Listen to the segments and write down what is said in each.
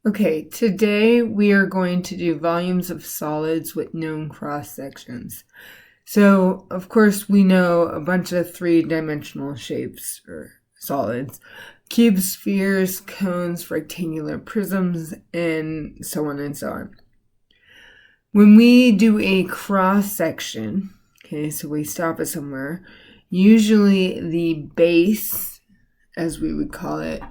Okay, today we are going to do volumes of solids with known cross sections. So, of course, we know a bunch of three-dimensional shapes or solids: cubes, spheres, cones, rectangular prisms, and so on and so on. When we do a cross section, okay, so we stop it somewhere, usually the base, as we would call it,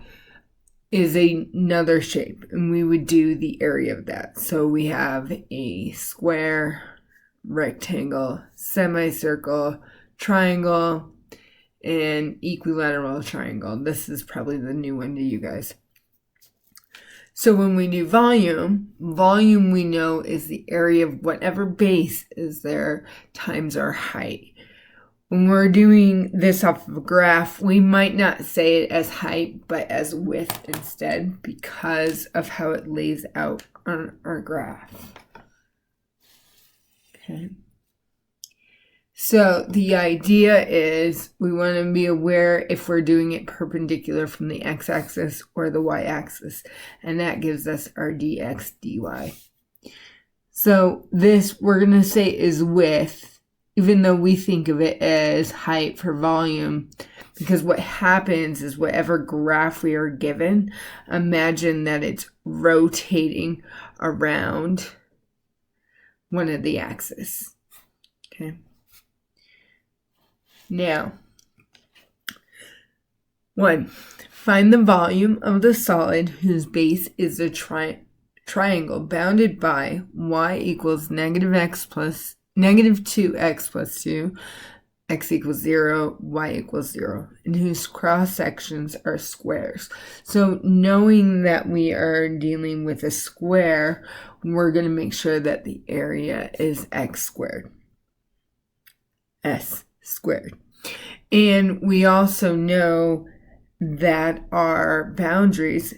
is another shape, and we would do the area of that. So we have a square, rectangle, semicircle, triangle, and equilateral triangle. This is probably the new one to you guys. So when we do volume we know is the area of whatever base is there times our height. When we're doing this off of a graph, we might not say it as height, but as width instead, because of how it lays out on our graph. Okay. So the idea is we want to be aware if we're doing it perpendicular from the x-axis or the y-axis, and that gives us our dx dy. So this we're going to say is width, even though we think of it as height for volume, because what happens is whatever graph we are given, imagine that it's rotating around one of the axes. Okay. Now, 1. Find the volume of the solid whose base is a triangle bounded by y equals negative 2x plus 2, x equals 0, y equals 0, and whose cross sections are squares. So knowing that we are dealing with a square, we're going to make sure that the area is x squared, s squared. And we also know that our boundaries,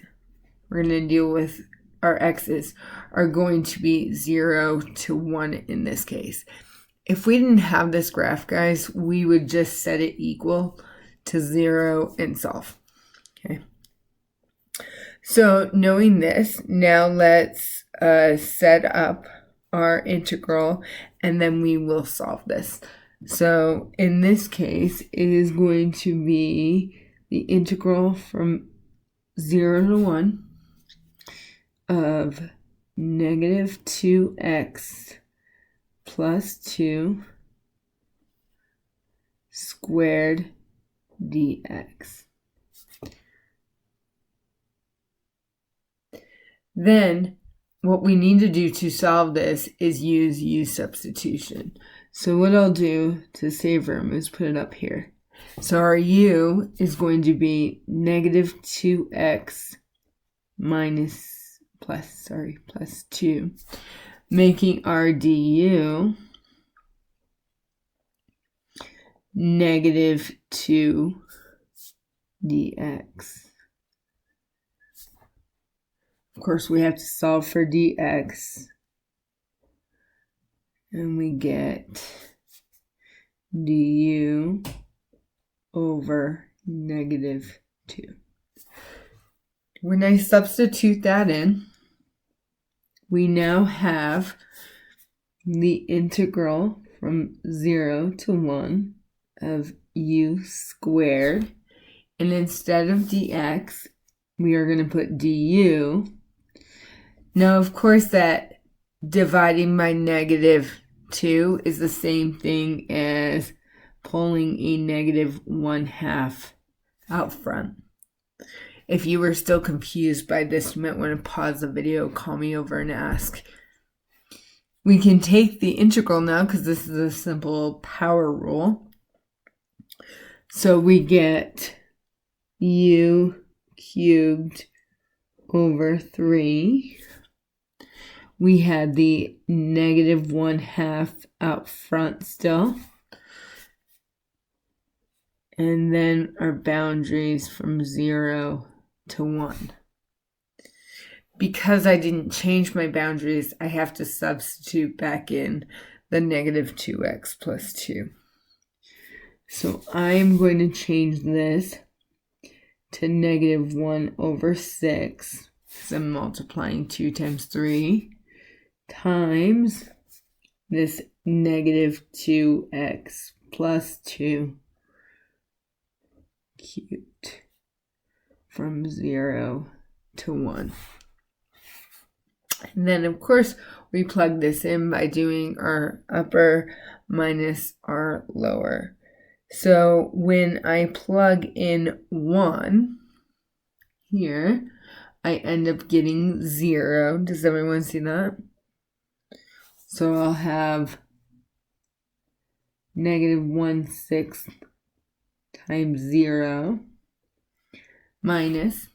we're going to deal with our x's, are going to be 0 to 1 in this case. If we didn't have this graph, guys, we would just set it equal to 0 and solve. Okay. So knowing this, now let's set up our integral, and then we will solve this. So in this case, it is going to be the integral from 0 to 1 of negative 2x plus 2 squared dx. Then what we need to do to solve this is use U substitution. So what I'll do to save room is put it up here. So our U is going to be negative 2x plus 2, making our du negative 2 dx. Of course, we have to solve for dx, and we get du over negative 2. When I substitute that in, we now have the integral from 0 to 1 of u squared, and instead of dx, we are going to put du. Now, of course, that dividing by negative 2 is the same thing as pulling a negative 1/2 out front. If you were still confused by this, you might want to pause the video, call me over and ask. We can take the integral now because this is a simple power rule. So we get u cubed over 3. We had the negative 1/2 out front still. And then our boundaries from 0 to 1. Because I didn't change my boundaries, I have to substitute back in the negative 2x plus 2. So I'm going to change this to negative 1 over 6 So I'm multiplying 2 times 3 times this negative 2x plus 2 cubed from 0 to 1. And then, of course, we plug this in by doing our upper minus our lower. So when I plug in 1 here, I end up getting 0. Does everyone see that? So I'll have negative 1/6 times 0 minus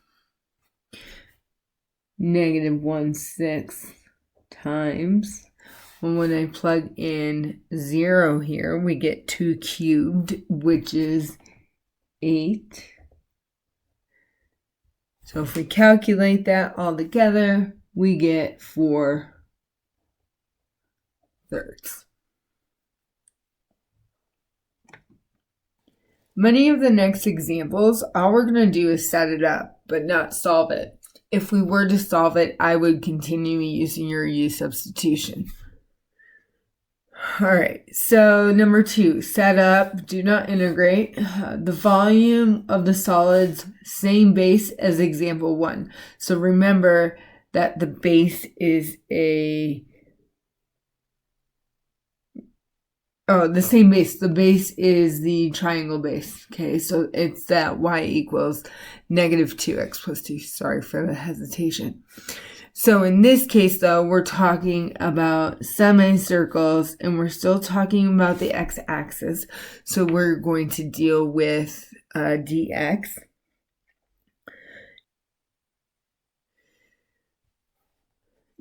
negative 1/6 times, well, when I plug in 0 here, we get 2 cubed, which is 8. So if we calculate that all together, we get 4/3. Many of the next examples, all we're going to do is set it up, but not solve it. If we were to solve it, I would continue using your U substitution. All right, so number 2, set up, do not integrate. The volume of the solids, same base as example 1. So remember that the base is the same base. The base is the triangle base. Okay, so it's that y equals negative 2x plus 2. Sorry for the hesitation. So in this case, though, we're talking about semicircles, and we're still talking about the x-axis. So we're going to deal with dx.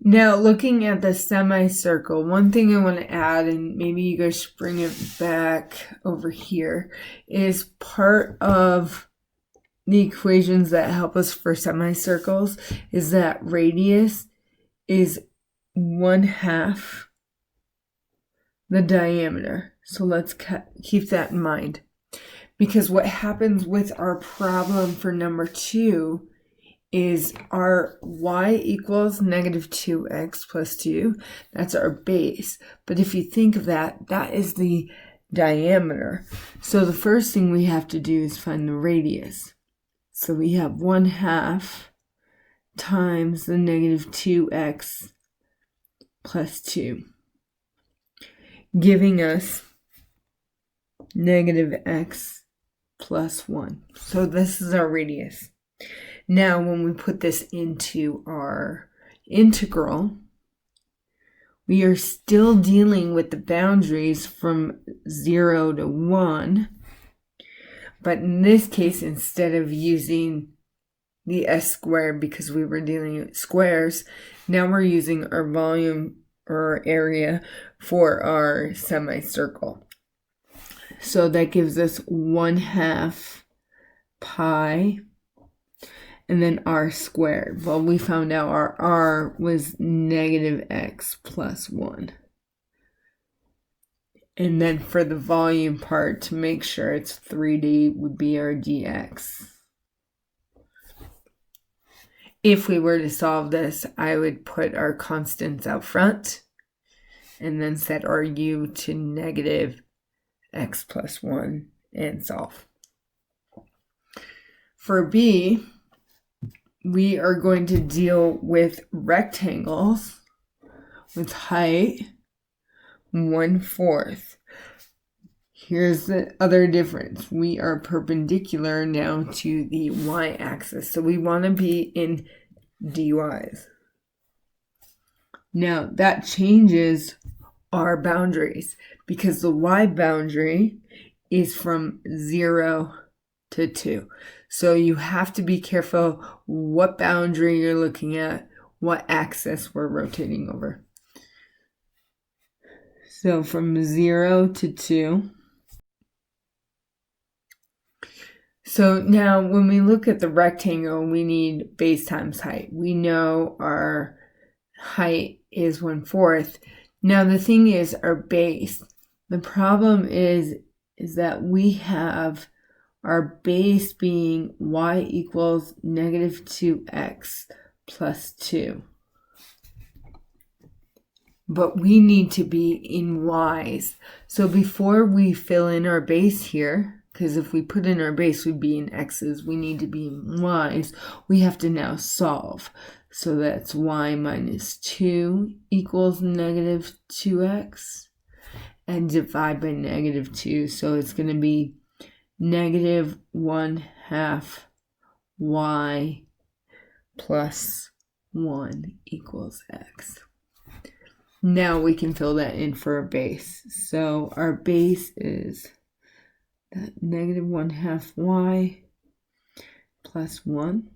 Now, looking at the semicircle, one thing I want to add, and maybe you guys should bring it back over here, is part of the equations that help us for semicircles is that radius is 1/2 the diameter. So let's keep that in mind. Because what happens with our problem for number 2 is our y equals negative 2x plus 2. That's our base. But if you think of that, that is the diameter. So the first thing we have to do is find the radius. So we have 1/2 times the negative 2x plus 2, giving us negative x plus 1. So this is our radius. Now, when we put this into our integral, we are still dealing with the boundaries from 0 to 1. But in this case, instead of using the s squared because we were dealing with squares, now we're using our volume or area for our semicircle. So that gives us 1/2 pi and then r squared. Well, we found out our r was negative x plus 1. And then for the volume part, to make sure it's 3D, would be our dx. If we were to solve this, I would put our constants out front and then set our u to negative x plus 1 and solve. For b, we are going to deal with rectangles with height 1/4. Here's the other difference. We are perpendicular now to the y-axis, so we want to be in dy's. Now that changes our boundaries because the y boundary is from 0 to 2. So you have to be careful what boundary you're looking at, what axis we're rotating over. So from 0 to 2. So now when we look at the rectangle, we need base times height. We know our height is 1/4. Now the thing is our base. The problem is that we have our base being y equals negative 2x plus 2. But we need to be in y's. So before we fill in our base here, because if we put in our base, we'd be in x's, we need to be in y's. We have to now solve. So that's y minus 2 equals negative 2x. And divide by negative 2. So it's going to be negative 1/2 y plus 1 equals x. Now we can fill that in for our base. So our base is that negative 1/2 y plus 1.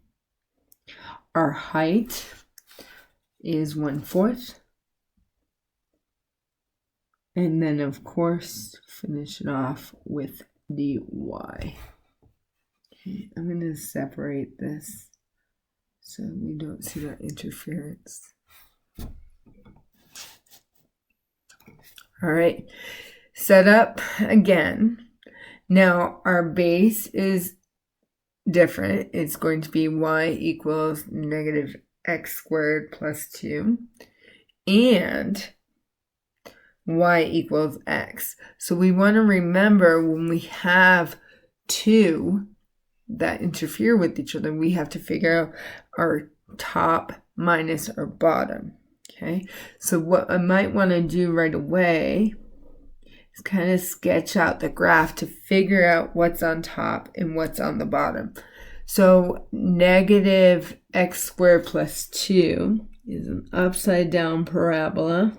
Our height is 1/4. And then, of course, finish it off with dy. Okay, I'm going to separate this so we don't see that interference. All right, set up again. Now, our base is different. It's going to be y equals negative x squared plus 2. And y equals x. So we want to remember when we have two that interfere with each other, we have to figure out our top minus our bottom. Okay, so what I might want to do right away is kind of sketch out the graph to figure out what's on top and what's on the bottom. So negative x squared plus 2 is an upside down parabola.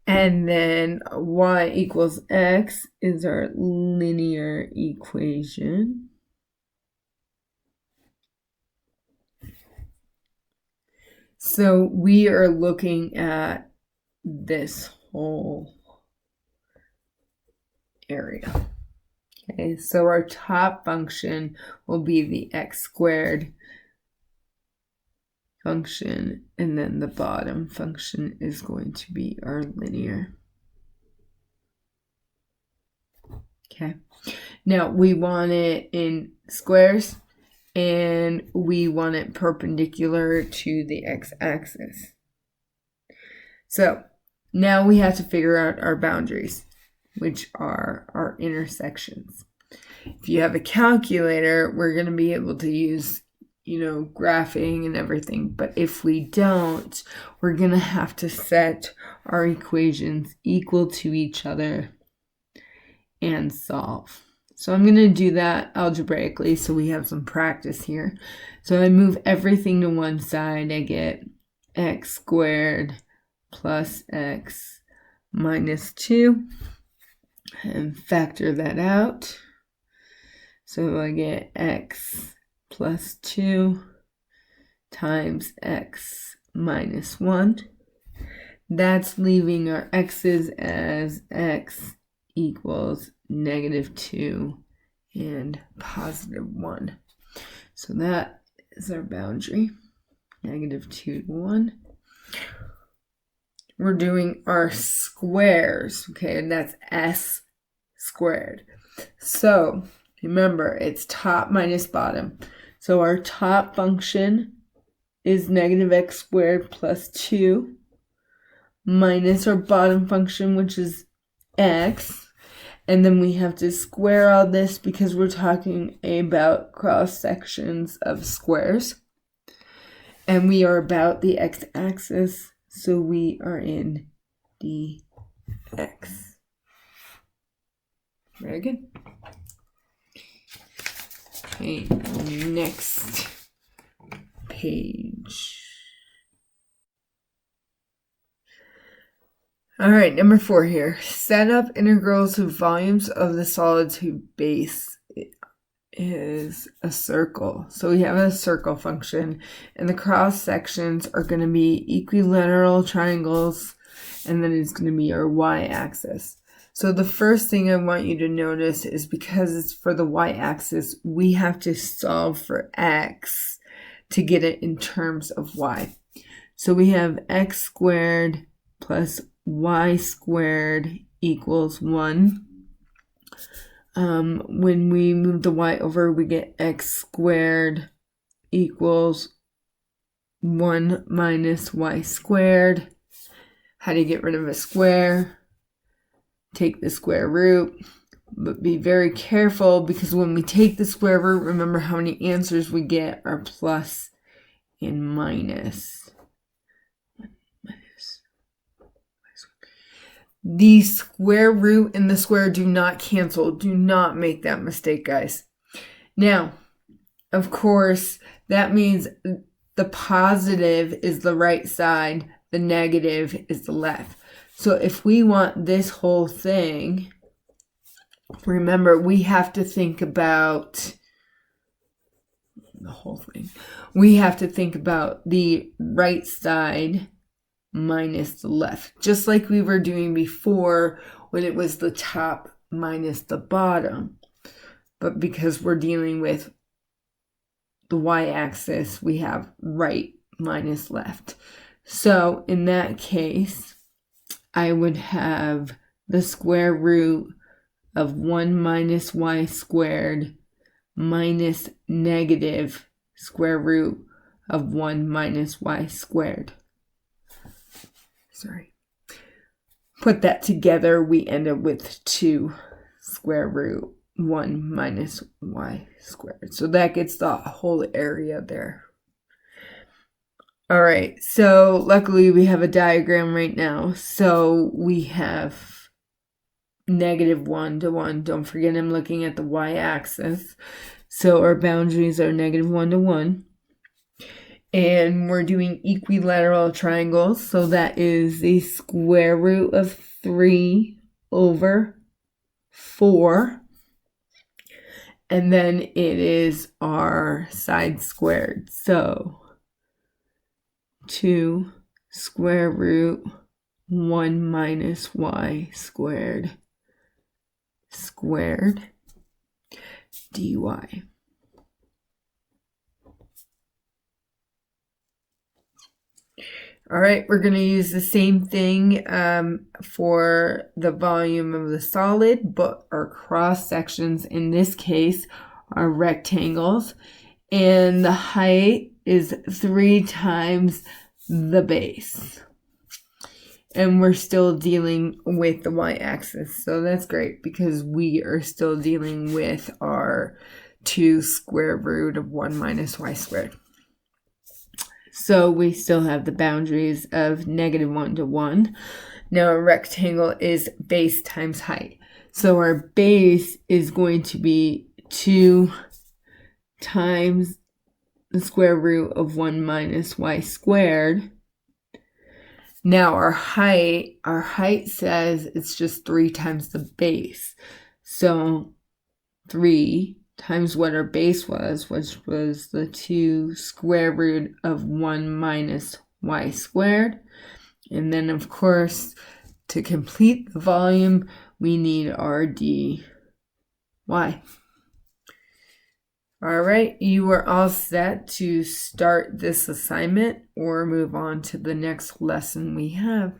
And then y equals x is our linear equation. So we are looking at this whole area. Okay, so our top function will be the x squared function, and then the bottom function is going to be our linear. Okay, now we want it in squares and we want it perpendicular to the x-axis. So now we have to figure out our boundaries, which are our intersections. If you have a calculator, we're going to be able to use graphing and everything. But if we don't, we're going to have to set our equations equal to each other and solve. So I'm going to do that algebraically so we have some practice here. So I move everything to one side. I get x squared plus x minus 2 and factor that out. So I get x plus 2 times x minus 1. That's leaving our x's as x equals negative 2 and positive 1. So that is our boundary, negative 2 to 1. We're doing our squares, okay, and that's s squared. So remember, it's top minus bottom. So our top function is negative x squared plus 2 minus our bottom function, which is x. And then we have to square all this because we're talking about cross sections of squares. And we are about the x-axis, so we are in dx. Very good. Okay, next page. All right, number 4 here. Set up integrals of volumes of the solids whose base is a circle. So we have a circle function, and the cross sections are going to be equilateral triangles, and then it's going to be our y-axis. So the first thing I want you to notice is because it's for the y-axis, we have to solve for x to get it in terms of y. So we have x squared plus y squared equals 1. when we move the y over, we get x squared equals 1 minus y squared. How do you get rid of a square? Take the square root, but be very careful because when we take the square root, remember how many answers we get are plus and minus. The square root and the square do not cancel. Do not make that mistake, guys. Now, of course, that means the positive is the right side, the negative is the left. So if we want this whole thing, remember, we have to think about the whole thing. We have to think about the right side minus the left, just like we were doing before when it was the top minus the bottom. But because we're dealing with the y-axis, we have right minus left. So in that case, I would have the square root of 1 minus y squared minus negative square root of 1 minus y squared. Sorry. Put that together, we end up with 2 square root 1 minus y squared. So that gets the whole area there. All right, so luckily we have a diagram right now. So we have negative 1 to 1. Don't forget I'm looking at the y-axis. So our boundaries are negative 1 to 1. And we're doing equilateral triangles. So that is the square root of 3 over 4. And then it is our side squared. So 2 square root 1 minus y squared squared dy. All right, we're going to use the same thing for the volume of the solid, but our cross sections in this case are rectangles, and the height is 3 times the base. And we're still dealing with the y-axis, so that's great because we are still dealing with our 2 square root of 1 minus y squared. So we still have the boundaries of negative 1 to 1. Now a rectangle is base times height. So our base is going to be 2 times the square root of 1 minus y squared. Now our height says it's just 3 times the base. So 3 times what our base was, which was the 2 square root of 1 minus y squared. And then, of course, to complete the volume, we need our dy. All right, you are all set to start this assignment or move on to the next lesson we have.